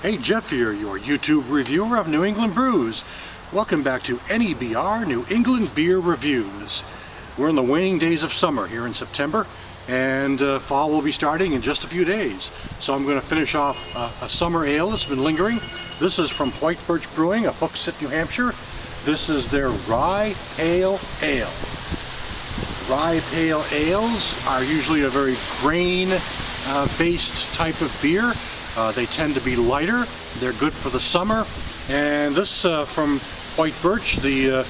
Hey, Jeff here, your YouTube reviewer of New England brews. Welcome back to NEBR, New England Beer Reviews. We're in the waning days of summer here in September, and fall will be starting in just a few days. So I'm going to finish off a summer ale that's been lingering. This is from Birch Brewing of Hooksett, New Hampshire. This is their Rye Pale Ale. Rye Pale Ales are usually a very grain-based type of beer. They tend to be lighter, they're good for the summer, and this from Birch, the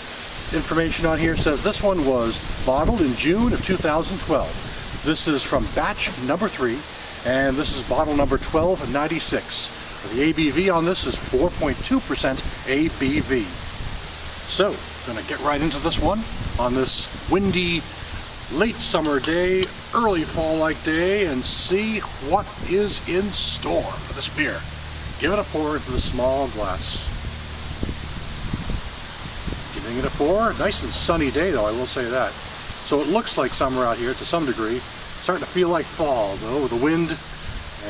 information on here says this one was bottled in June of 2012. This is from batch number 3, and this is bottle number 1296. The ABV on this is 4.2% ABV. So, gonna get right into this one on this windy late summer day, early fall-like day, and see what is in store for this beer. Give it a pour into the small glass. Giving it a pour. Nice and sunny day though, I will say that. So it looks like summer out here to some degree. Starting to feel like fall though, with the wind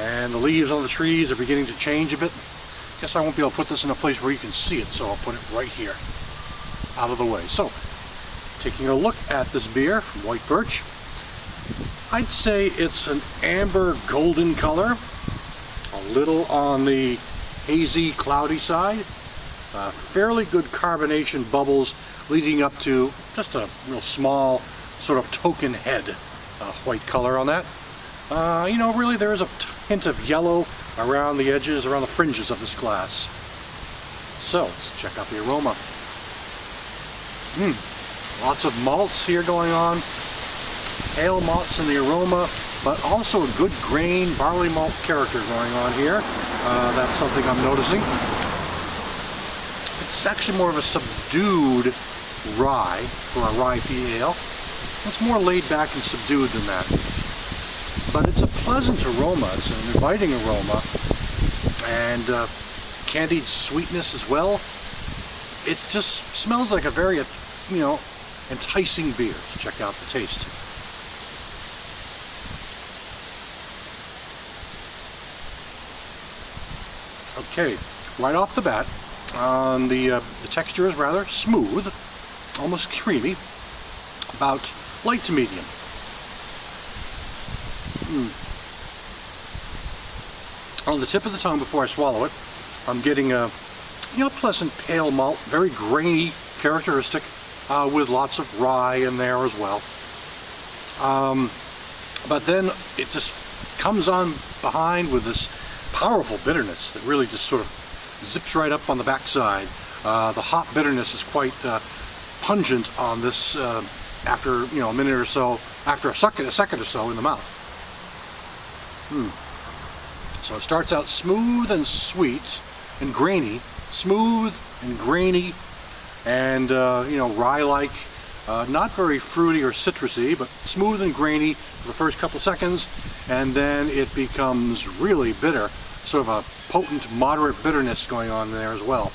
and the leaves on the trees are beginning to change a bit. Guess I won't be able to put this in a place where you can see it, so I'll put it right here, out of the way. So, taking a look at this beer from Birch, I'd say it's an amber golden color, a little on the hazy, cloudy side, fairly good carbonation bubbles leading up to just a real small sort of token head white color on that. You know, really there is a hint of yellow around the edges, around the fringes of this glass. So, let's check out the aroma. Lots of malts here going on, pale malts in the aroma, but also a good grain barley malt character going on here. That's something I'm noticing. It's actually more of a subdued rye for a rye pale ale. It's more laid back and subdued than that. But it's a pleasant aroma, it's an inviting aroma, and candied sweetness as well. It just smells like a very, you know, enticing beer. So check out the taste. Okay, right off the bat, the texture is rather smooth, almost creamy, about light to medium. On the tip of the tongue before I swallow it, I'm getting a pleasant pale malt, very grainy characteristic, with lots of rye in there as well. But then it just comes on behind with this powerful bitterness that really just sort of zips right up on the backside. The hop bitterness is quite pungent on this after a minute or so, after a second or so in the mouth. So it starts out smooth and sweet and grainy, smooth and grainy, and rye-like, not very fruity or citrusy, but smooth and grainy for the first couple of seconds, and then it becomes really bitter, sort of a potent, moderate bitterness going on there as well.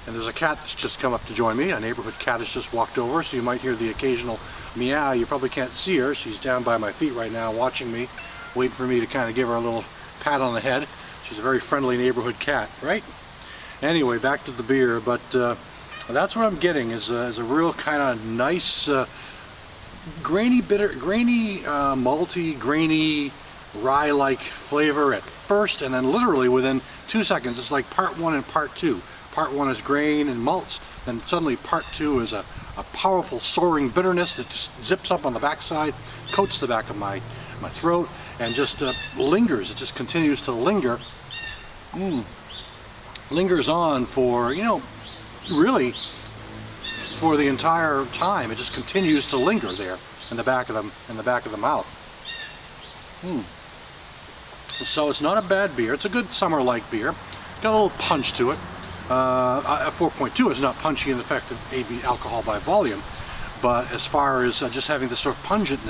And there's a cat that's just come up to join me. A neighborhood cat has just walked over, so you might hear the occasional meow. You probably can't see her. She's down by my feet right now watching me, waiting for me to kind of give her a little pat on the head. She's a very friendly neighborhood cat, right? Anyway, back to the beer, but that's what I'm getting is a real kind of nice, grainy, malty, grainy, rye-like flavor at first, and then literally within 2 seconds, it's like part 1 and part 2. Part 1 is grain and malts, then suddenly part 2 is a powerful soaring bitterness that just zips up on the backside, coats the back of my throat, and just lingers. It just continues to linger. Lingers on for, really for the entire time. It just continues to linger there in the back of the mouth. So it's not a bad beer. It's a good summer-like beer. Got a little punch to it. 4.2 is not punchy in the fact of AB alcohol by volume, but as far as just having this sort of pungent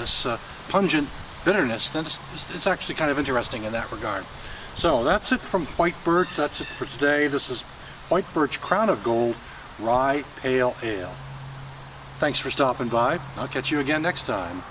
bitterness, then it's actually kind of interesting in that regard. So that's it from Birch. That's it for today. This is Birch Crown of Gold Rye Pale Ale. Thanks for stopping by. I'll catch you again next time.